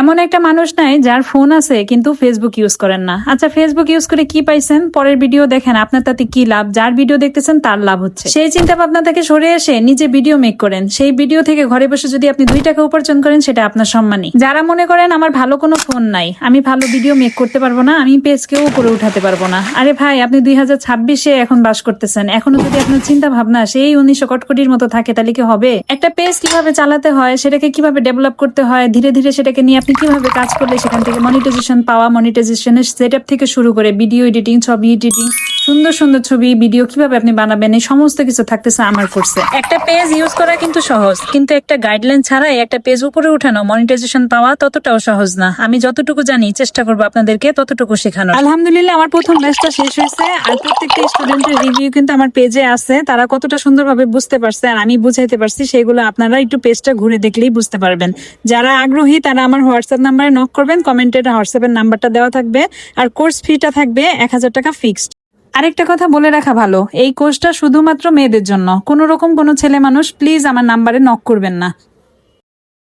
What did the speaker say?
এমন একটা মানুষ নাই যার ফোন আছে কিন্তু ফেসবুক ইউজ করেন না। আচ্ছা, ফেসবুক ইউজ করে কি পাইছেন? পরের ভিডিও দেখেন, আপনার তাতে কি লাভ? যার ভিডিও দেখতেছেন তার লাভ হচ্ছে। সেই চিন্তা ভাবনা থেকে সরে এসে নিজে ভিডিও মেক করেন। সেই ভিডিও থেকে ঘরে বসে যদি আপনি 2 টাকা উপার্জন করেন, সেটা আপনার সম্মানই। যারা মনে করেন আমার ভালো কোনো ফোন নাই, আমি ভালো ভিডিও মেক করতে পারবো না, আমি পেজকেও উপরে উঠাতে পারবো না, আরে ভাই, আপনি 2026-এ এখন বাস করতেছেন। এখনো যদি আপনার চিন্তা ভাবনা সেই 1900 কটকটির মতো থাকে, তাহলে কি হবে? একটা পেজ কিভাবে চালাতে হয়, সেটাকে কিভাবে ডেভেলপ করতে হয়, ধীরে ধীরে সেটাকে নিয়ে আপনি কিভাবে কাজ করলে সেখান থেকে মনিটাইজেশন পাওয়া, মনিটাইজেশনের সেটআপ থেকে শুরু করে ভিডিও এডিটিং, ছবি এডিটিং, সুন্দর সুন্দর ছবি ভিডিও কিভাবে আপনি বানাবেন, এই সমস্ত কিছু থাকতেছে আমার কোর্সে। একটা পেজ ইউজ করা কিন্তু সহজ, কিন্তু একটা গাইডলাইন ছাড়াই একটা পেজ উপরে উঠানো, মনিটাইজেশন পাওয়া ততটাও সহজ না। আমি যতটুকু জানি চেষ্টা করবো আপনাদেরকে ততটুকু শেখানোর। আলহামদুলিল্লাহ, আমার প্রথম ব্যাচটা শেষ হয়েছে, আর প্রত্যেকটা স্টুডেন্টের রিভিউ কিন্তু আমার পেজে আছে। তারা কতটা সুন্দরভাবে বুঝতে পারছে আর আমি বুঝাইতে পারছি, সেগুলো আপনারা একটু পেজটা ঘুরে দেখলেই বুঝতে পারবেন। যারা আগ্রহী তারা আমার হোয়াটসঅ্যাপ নাম্বারে নক করবেন, কমেন্টে হোয়াটসঅ্যাপের নাম্বারটা দেওয়া থাকবে, আর কোর্স ফিটা থাকবে 1000 টাকা ফিক্সড। আরেকটা কথা বলে রাখা ভালো, এই কোর্সটা শুধুমাত্র মেয়েদের জন্য। কোনো রকম কোনো ছেলে মানুষ প্লিজ আমার নাম্বারে নক করবেন না।